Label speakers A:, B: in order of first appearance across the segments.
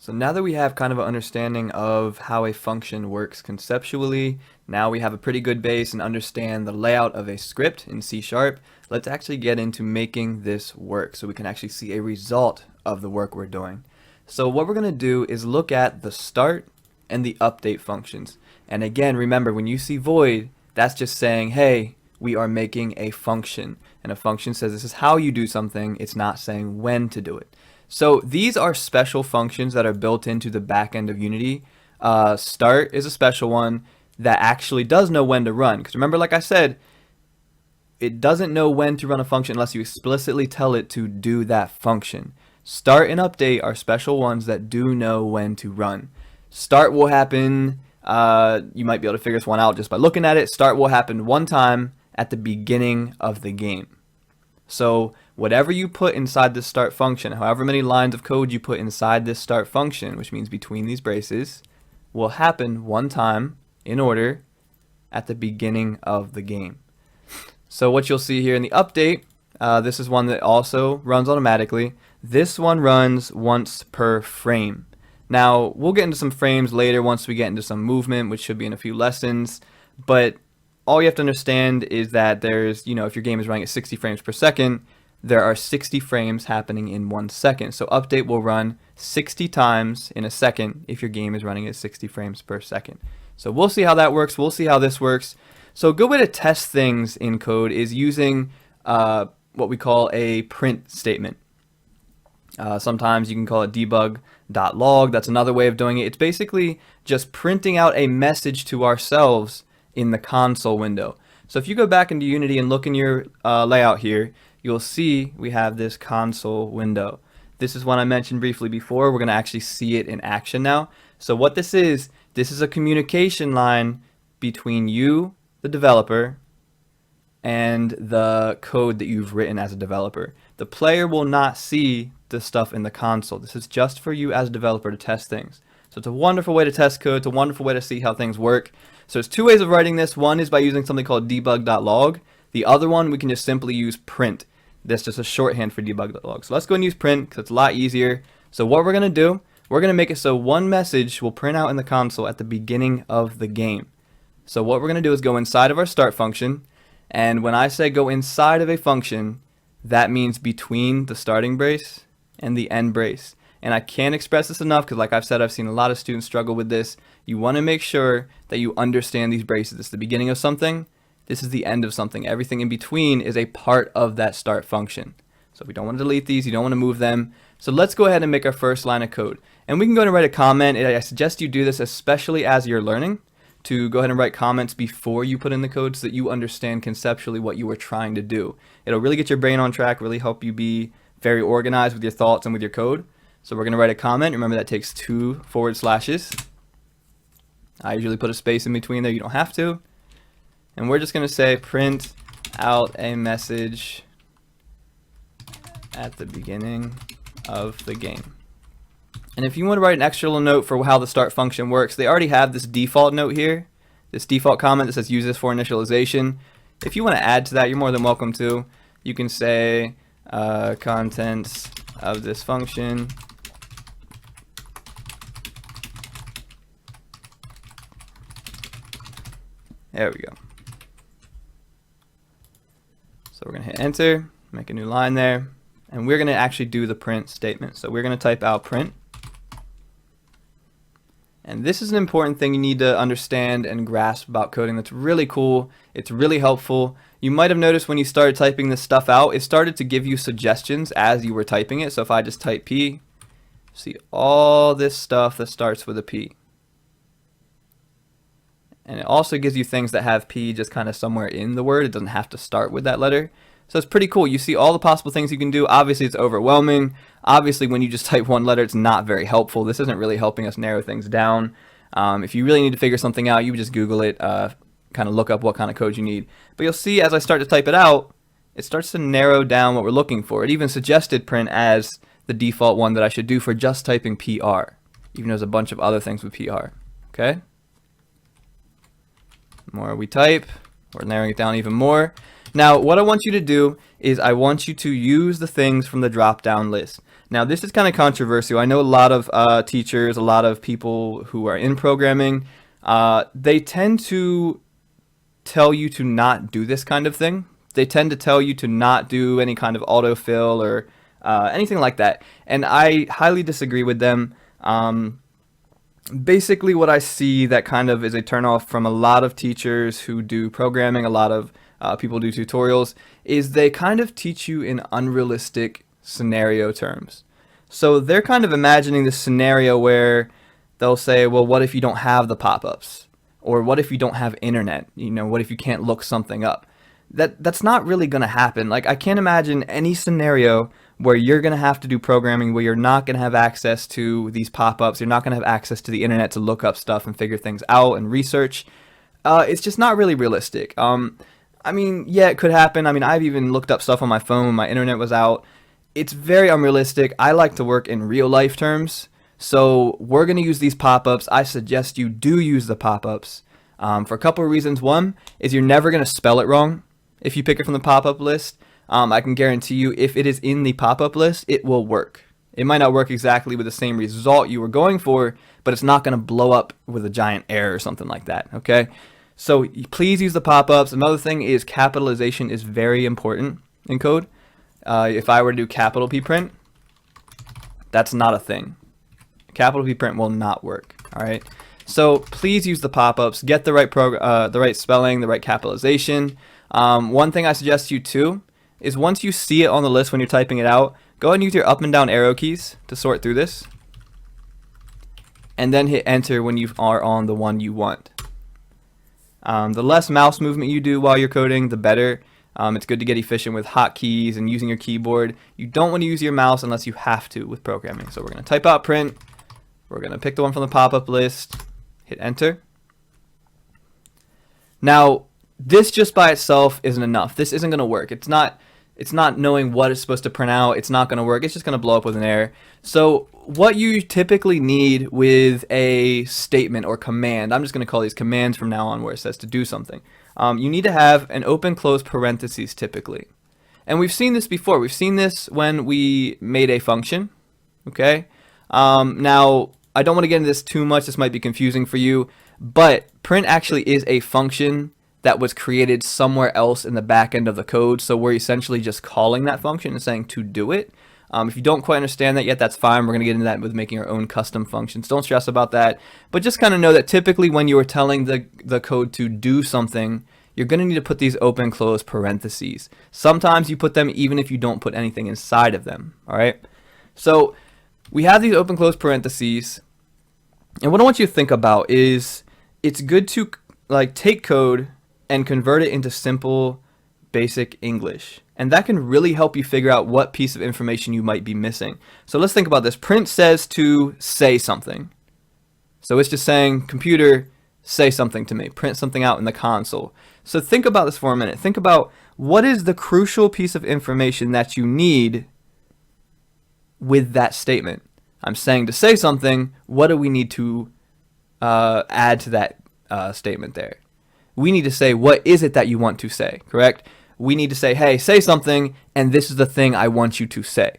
A: So now that we have kind of an understanding of how a function works conceptually, now we have a pretty good base and understand the layout of a script in C#. Let's actually get into making this work so we can actually see a result of the work we're doing. So what we're going to do is look at the start and the update functions. And again, remember, when you see void, that's just saying, hey, we are making a function. And a function says this is how you do something. It's not saying when to do it. So these are special functions that are built into the back end of Unity. Start is a special one that actually does know when to run. Because remember, like I said, it doesn't know when to run a function unless you explicitly tell it to do that function. Start and update are special ones that do know when to run. Start will happen, you might be able to figure this one out just by looking at it. Start will happen one time at the beginning of the game. So whatever you put inside this start function, however many lines of code you put inside this start function, which means between these braces, will happen one time in order at the beginning of the game. So what you'll see here in the update, this is one that also runs automatically. This one runs once per frame. Now, we'll get into some frames later once we get into some movement, which should be in a few lessons. But all you have to understand is that there's, if your game is running at 60 frames per second, there are 60 frames happening in 1 second. So update will run 60 times in a second if your game is running at 60 frames per second. So we'll see how that works. We'll see how this works. So a good way to test things in code is using what we call a print statement. Sometimes you can call it debug.log. That's another way of doing it. It's basically just printing out a message to ourselves in the console window. So if you go back into Unity and look in your layout here, you'll see we have this console window. This is one I mentioned briefly before. We're going to actually see it in action now. So what this is a communication line between you, the developer, and the code that you've written as a developer. The player will not see the stuff in the console. This is just for you as a developer to test things. So it's a wonderful way to test code. It's a wonderful way to see how things work. So there's two ways of writing this. One is by using something called debug.log. The other one, we can just simply use print. That's just a shorthand for debug.log. So let's go and use print because it's a lot easier. So what we're going to do, we're going to make it so one message will print out in the console at the beginning of the game. So what we're going to do is go inside of our start function. And when I say go inside of a function, that means between the starting brace and the end brace. And I can't express this enough because, like I've said, I've seen a lot of students struggle with this. You want to make sure that you understand these braces. This is the beginning of something. This is the end of something. Everything in between is a part of that start function. So we don't want to delete these. You don't want to move them. So let's go ahead and make our first line of code. And we can go ahead and write a comment. I suggest you do this, especially as you're learning, to go ahead and write comments before you put in the code so that you understand conceptually what you were trying to do. It'll really get your brain on track, really help you be very organized with your thoughts and with your code. So we're going to write a comment. Remember, that takes 2 forward slashes. I usually put a space in between there. You don't have to. And we're just going to say print out a message at the beginning of the game. And if you want to write an extra little note for how the start function works, they already have this default note here, this default comment that says use this for initialization. If you want to add to that, you're more than welcome to. You can say contents of this function. There we go. So we're going to hit enter, make a new line there, and we're going to actually do the print statement. So we're going to type out print. And this is an important thing you need to understand and grasp about coding. That's really cool. It's really helpful. You might have noticed when you started typing this stuff out, it started to give you suggestions as you were typing it. So if I just type P, see all this stuff that starts with a P. And it also gives you things that have P just kind of somewhere in the word. It doesn't have to start with that letter. So it's pretty cool. You see all the possible things you can do. Obviously, it's overwhelming. Obviously, when you just type one letter, it's not very helpful. This isn't really helping us narrow things down. If you really need to figure something out, you would just Google it, kind of look up what kind of code you need. But you'll see as I start to type it out, it starts to narrow down what we're looking for. It even suggested print as the default one that I should do for just typing PR, even though there's a bunch of other things with PR. Okay? The more we type, we're narrowing it down even more. Now, what I want you to do is I want you to use the things from the drop-down list. Now, this is kind of controversial. I know a lot of teachers, a lot of people who are in programming, they tend to tell you to not do this kind of thing. They tend to tell you to not do any kind of autofill or anything like that. And I highly disagree with them. Basically, what I see that kind of is a turnoff from a lot of teachers who do programming, a lot of people do tutorials, is they kind of teach you in unrealistic scenario terms. So they're kind of imagining this scenario where they'll say, well, what if you don't have the pop-ups? Or what if you don't have internet? You know, what if you can't look something up? That's not really going to happen. Like, I can't imagine any scenario where you're going to have to do programming where you're not going to have access to these pop-ups. You're not going to have access to the internet to look up stuff and figure things out and research. It's just not really realistic. I mean, yeah, it could happen. I mean, I've even looked up stuff on my phone when my internet was out. It's very unrealistic. I like to work in real life terms. So we're going to use these pop-ups. I suggest you do use the pop-ups for a couple of reasons. One is you're never going to spell it wrong if you pick it from the pop-up list. I can guarantee you if it is in the pop-up list, it will work. It might not work exactly with the same result you were going for, but it's not going to blow up with a giant error or something like that, okay? So please use the pop-ups. Another thing is capitalization is very important in code. If I were to do capital P print, that's not a thing. Capital P print will not work, all right? So please use the pop-ups. Get the right spelling, the right capitalization. One thing I suggest you too is once you see it on the list when you're typing it out, go ahead and use your up and down arrow keys to sort through this. And then hit enter when you are on the one you want. The less mouse movement you do while you're coding, the better. It's good to get efficient with hotkeys and using your keyboard. You don't want to use your mouse unless you have to with programming. So we're going to type out print. We're going to pick the one from the pop-up list. Hit enter. Now, this just by itself isn't enough. This isn't going to work. It's not knowing what it's supposed to print out. It's not going to work. It's just going to blow up with an error. So what you typically need with a statement or command, I'm just going to call these commands from now on where it says to do something. You need to have an open close parentheses typically. And we've seen this before. We've seen this when we made a function. Okay. Now, I don't want to get into this too much. This might be confusing for you. But print actually is a function that was created somewhere else in the back end of the code. So we're essentially just calling that function and saying to do it. If you don't quite understand that yet, that's fine. We're going to get into that with making our own custom functions. Don't stress about that. But just kind of know that typically when you are telling the code to do something, you're going to need to put these open close parentheses. Sometimes you put them even if you don't put anything inside of them. All right. So we have these open close parentheses. And what I want you to think about is it's good to like take code and convert it into simple, basic English. And that can really help you figure out what piece of information you might be missing. So let's think about this. Print says to say something. So it's just saying, computer, say something to me. Print something out in the console. So think about this for a minute. Think about what is the crucial piece of information that you need with that statement. I'm saying to say something. What do we need to add to that statement there? We need to say, what is it that you want to say, correct? We need to say, hey, say something, and this is the thing I want you to say.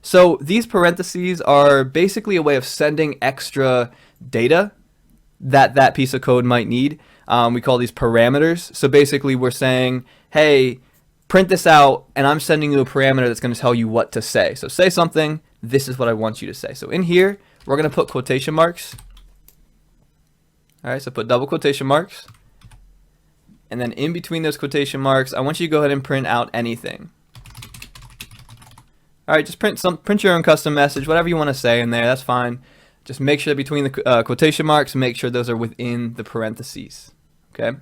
A: So these parentheses are basically a way of sending extra data that piece of code might need. We call these parameters. So basically we're saying, hey, print this out, and I'm sending you a parameter that's going to tell you what to say. So say something, this is what I want you to say. So in here, we're going to put quotation marks. All right, so put double quotation marks. And then in between those quotation marks, I want you to go ahead and print out anything. All right, just print your own custom message, whatever you want to say in there, that's fine. Just make sure that between the quotation marks, make sure those are within the parentheses, okay?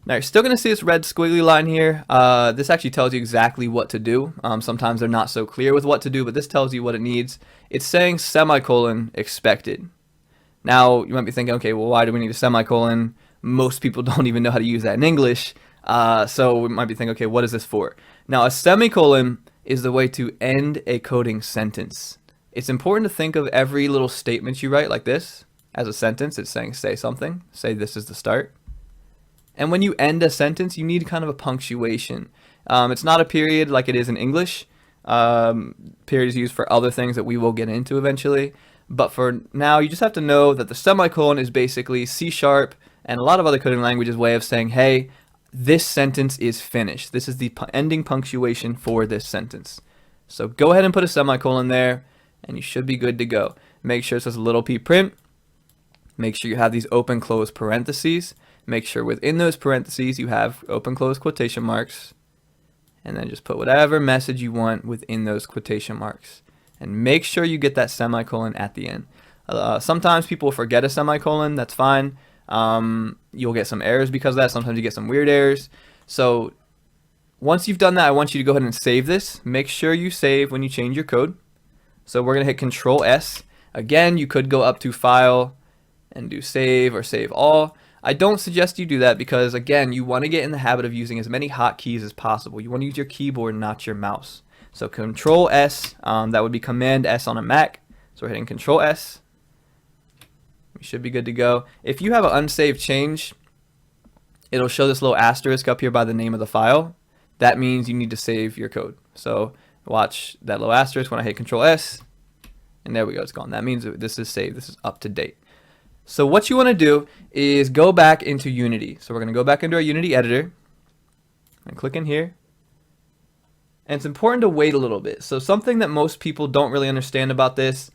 A: Now you're still going to see this red squiggly line here. This actually tells you exactly what to do. Sometimes they're not so clear with what to do, but this tells you what it needs. It's saying semicolon expected. Now you might be thinking, okay, well, why do we need a semicolon? Most people don't even know how to use that in English. So we might be thinking, okay, what is this for? Now, a semicolon is the way to end a coding sentence. It's important to think of every little statement you write like this as a sentence. It's saying say something. Say this is the start. And when you end a sentence, you need kind of a punctuation. It's not a period like it is in English. Period is used for other things that we will get into eventually. But for now, you just have to know that the semicolon is basically C# and a lot of other coding languages' way of saying, hey, this sentence is finished. This is the ending punctuation for this sentence. So go ahead and put a semicolon there, and you should be good to go. Make sure it says little p print. Make sure you have these open close parentheses. Make sure within those parentheses you have open close quotation marks. And then just put whatever message you want within those quotation marks. And make sure you get that semicolon at the end. Sometimes people forget a semicolon. That's fine. You'll get some errors because of that. Sometimes you get some weird errors. So once you've done that, I want you to go ahead and save this. Make sure you save when you change your code. So we're going to hit Control S. Again, you could go up to File and do Save or Save All. I don't suggest you do that because, again, you want to get in the habit of using as many hotkeys as possible. You want to use your keyboard, not your mouse. So Control S, that would be Command S on a Mac. So we're hitting Control S. We should be good to go. If you have an unsaved change, it'll show this little asterisk up here by the name of the file. That means you need to save your code. So watch that little asterisk when I hit Control S, and there we go, it's gone. That means this is saved, this is up to date. So what you want to do is go back into Unity. So we're going to go back into our Unity editor and click in here. And it's important to wait a little bit. So something that most people don't really understand about this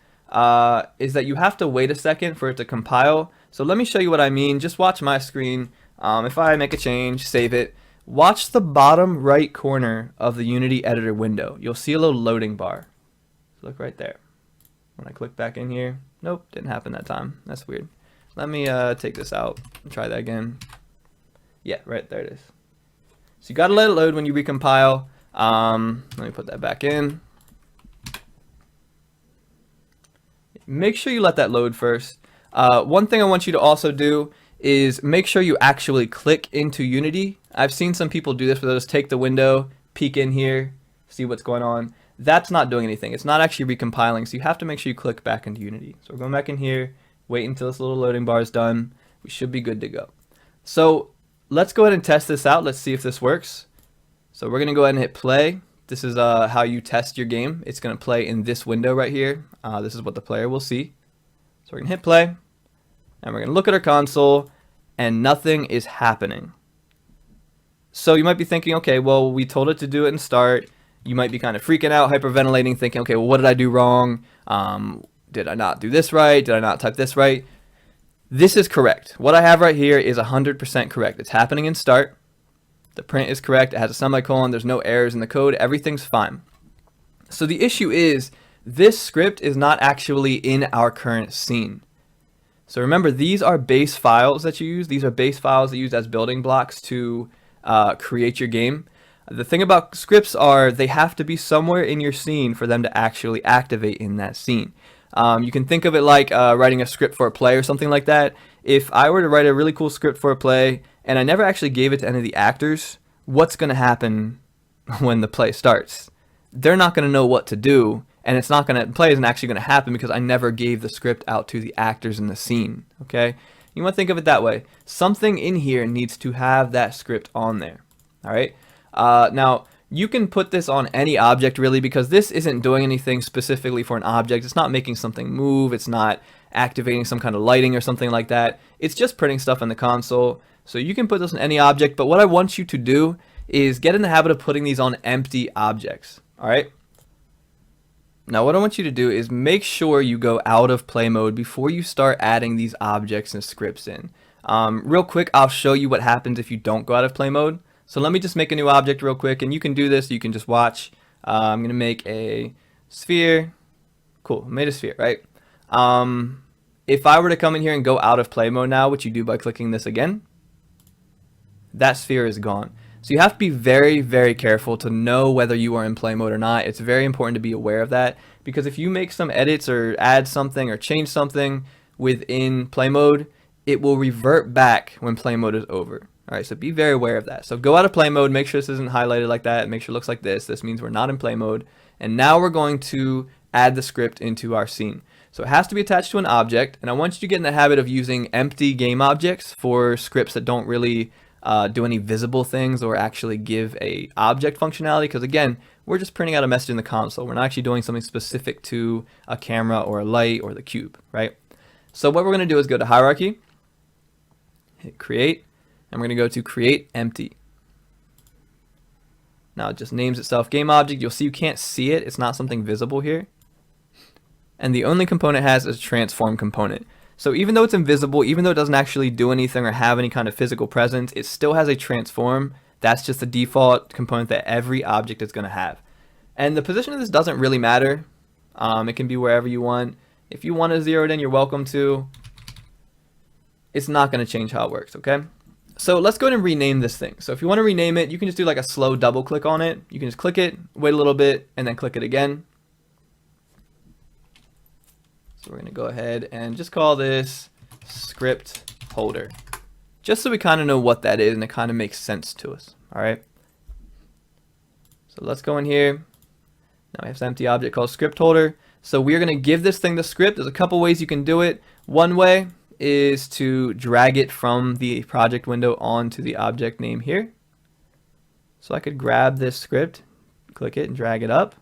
A: is that you have to wait a second for it to compile. So let me show you what I mean. Just watch my screen. If I make a change, save it, watch the bottom right corner of the Unity editor window. You'll see a little loading bar. So look right there. When I click back in here, nope, didn't happen that time. That's weird. Let me take this out and try that again. Yeah, right there it is. So you gotta let it load when you recompile. Let me put that back in. Make sure you let that load first. One thing I want you to also do is make sure you actually click into Unity. I've seen some people do this where they'll just take the window, peek in here, see what's going on. That's not doing anything. It's not actually recompiling, so you have to make sure you click back into Unity. So we're going back in here, wait until this little loading bar is done. We should be good to go. So let's go ahead and test this out. Let's see if this works. So we're going to go ahead and hit play. This is how you test your game. It's going to play in this window right here. This is what the player will see. So we're going to hit play, and we're going to look at our console, and nothing is happening. So you might be thinking, okay, well, we told it to do it in start. You might be kind of freaking out, hyperventilating, thinking, okay, well, what did I do wrong? Did I not do this right? Did I not type this right? This is correct. What I have right here is 100% correct. It's happening in start. The print is correct. It has a semicolon. There's no errors in the code. Everything's fine. So the issue is this script is not actually in our current scene. So remember, these are base files that you use. These are base files that you use as building blocks to create your game. The thing about scripts are they have to be somewhere in your scene for them to actually activate in that scene. You can think of it like writing a script for a play or something like that. If I were to write a really cool script for a play and I never actually gave it to any of the actors, what's going to happen when the play starts? They're not going to know what to do, and it's not going to, play isn't actually going to happen because I never gave the script out to the actors in the scene. Okay? You want to think of it that way. Something in here needs to have that script on there. All right? Now, you can put this on any object really because this isn't doing anything specifically for an object. It's not making something move. It's not activating some kind of lighting or something like that. It's just printing stuff in the console. So you can put this on any object, but what I want you to do is get in the habit of putting these on empty objects. All right? Now what I want you to do is make sure you go out of play mode before you start adding these objects and scripts in. Real quick, I'll show you what happens if you don't go out of play mode. So let me just make a new object real quick, and you can do this. You can just watch. I'm going to make a sphere. Cool, I made a sphere, right? If I were to come in here and go out of play mode now, which you do by clicking this again, that sphere is gone. So you have to be very, very careful to know whether you are in play mode or not. It's very important to be aware of that, because if you make some edits or add something or change something within play mode, it will revert back when play mode is over. All right, so be very aware of that. So go out of play mode, make sure this isn't highlighted like that, make sure it looks like this. This means we're not in play mode. And now we're going to add the script into our scene. So it has to be attached to an object, and I want you to get in the habit of using empty game objects for scripts that don't really do any visible things or actually give a object functionality, because again, we're just printing out a message in the console. We're not actually doing something specific to a camera or a light or the cube, right? So what we're going to do is go to hierarchy, hit create, and we're going to go to create empty. Now it just names itself game object. You'll see you can't see it. It's not something visible here. And the only component it has is transform component. So even though it's invisible, even though it doesn't actually do anything or have any kind of physical presence, it still has a transform. That's just the default component that every object is going to have. And the position of this doesn't really matter. It can be wherever you want. If you want to zero it in, you're welcome to. It's not going to change how it works, okay? So let's go ahead and rename this thing. So if you want to rename it, you can just do like a slow double click on it. You can just click it, wait a little bit, and then click it again. So we're going to go ahead and just call this script holder, just so we kind of know what that is and it kind of makes sense to us. All right. So let's go in here. Now we have this empty object called script holder. So we're going to give this thing the script. There's a couple ways you can do it. One way is to drag it from the project window onto the object name here. So I could grab this script, click it and drag it up.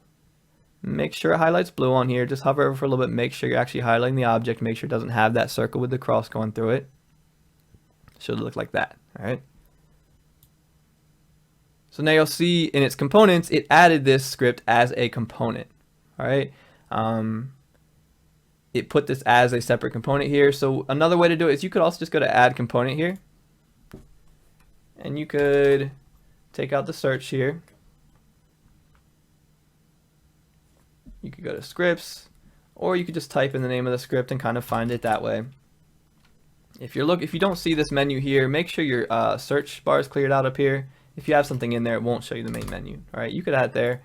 A: Make sure it highlights blue on here. Just hover over for a little bit. Make sure you're actually highlighting the object. Make sure it doesn't have that circle with the cross going through it. Should look like that. All right. So now you'll see in its components, it added this script as a component. All right. It put this as a separate component here. So another way to do it is you could also just go to add component here. And you could take out the search here. You could go to scripts, or you could just type in the name of the script and kind of find it that way. If you don't see this menu here, make sure your search bar is cleared out up here. If you have something in there, it won't show you the main menu. All right, you could add it there.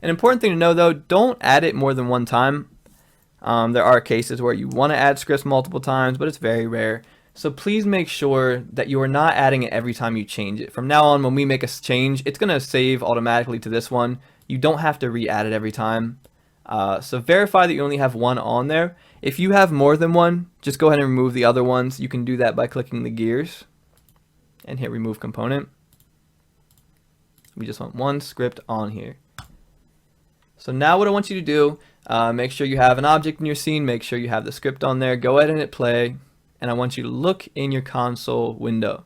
A: An important thing to know though, don't add it more than one time. There are cases where you want to add scripts multiple times, but it's very rare. So please make sure that you are not adding it every time you change it. From now on, when we make a change, it's going to save automatically to this one. You don't have to re-add it every time. So verify that you only have one on there. If you have more than one, just go ahead and remove the other ones. You can do that by clicking the gears and hit remove component. We just want one script on here. So now what I want you to do, make sure you have an object in your scene, make sure you have the script on there, go ahead and hit play, and I want you to look in your console window.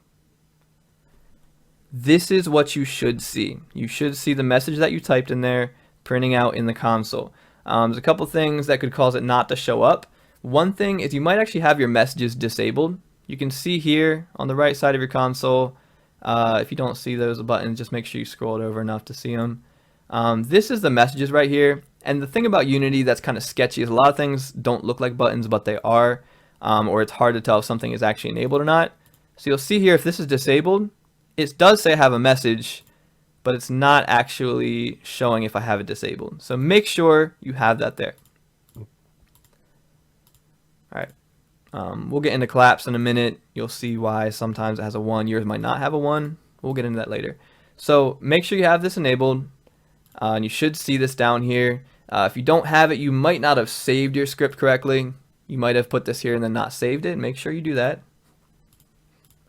A: This is what you should see. You should see the message that you typed in there printing out in the console. There's a couple things that could cause it not to show up. One thing is you might actually have your messages disabled. You can see here on the right side of your console, if you don't see those buttons, just make sure you scroll it over enough to see them. This is the messages right here. And the thing about Unity that's kind of sketchy is a lot of things don't look like buttons, but they are, or it's hard to tell if something is actually enabled or not. So you'll see here if this is disabled, it does say I have a message, but it's not actually showing if I have it disabled. So make sure you have that there. All right. We'll get into collapse in a minute. You'll see why sometimes it has a 1. Yours might not have a 1. We'll get into that later. So make sure you have this enabled. And you should see this down here. If you don't have it, you might not have saved your script correctly. You might have put this here and then not saved it. Make sure you do that.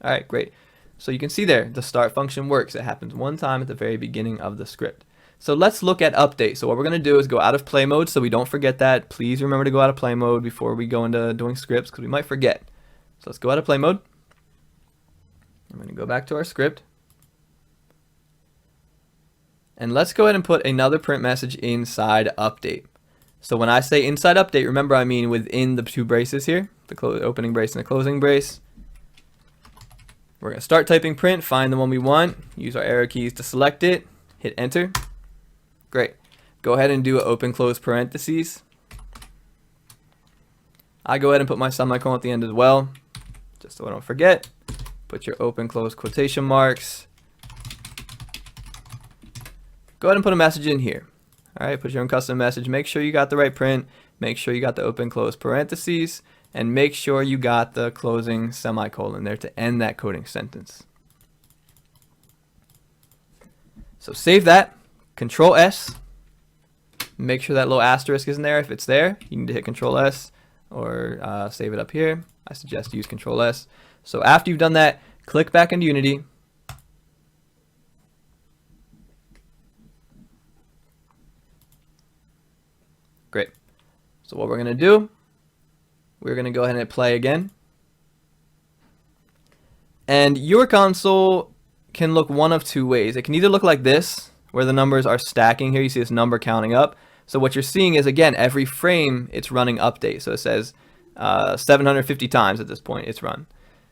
A: All right, great. So you can see there, the start function works. It happens one time at the very beginning of the script. So let's look at update. So what we're going to do is go out of play mode so we don't forget that. Please remember to go out of play mode before we go into doing scripts because we might forget. So let's go out of play mode. I'm going to go back to our script. And let's go ahead and put another print message inside update. So when I say inside update, remember I mean within the two braces here, the opening brace and the closing brace. We're going to start typing print, find the one we want, use our arrow keys to select it, hit enter. Great. Go ahead and do open close parentheses. I go ahead and put my semicolon at the end as well, just so I don't forget. Put your open close quotation marks. Go ahead and put a message in here. All right, put your own custom message. Make sure you got the right print. Make sure you got the open close parentheses. And make sure you got the closing semicolon there to end that coding sentence. So save that. Control S. Make sure that little asterisk isn't there. If it's there, you need to hit Control S or save it up here. I suggest use Control S. So after you've done that, click back into Unity. So what we're going to do, we're going to go ahead and hit play again. And your console can look one of two ways. It can either look like this, where the numbers are stacking. Here you see this number counting up. So what you're seeing is, again, every frame it's running update. So it says 750 times at this point it's run.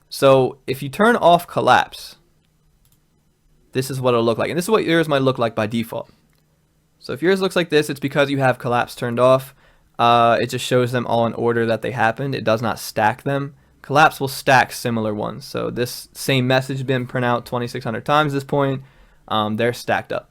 A: So if you turn off collapse, this is what it'll look like. And this is what yours might look like by default. So if yours looks like this, it's because you have collapse turned off. It just shows them all in order that they happened. It does not stack them. Collapse will stack similar ones. So this same message been printed out 2,600 times at this point. They're stacked up.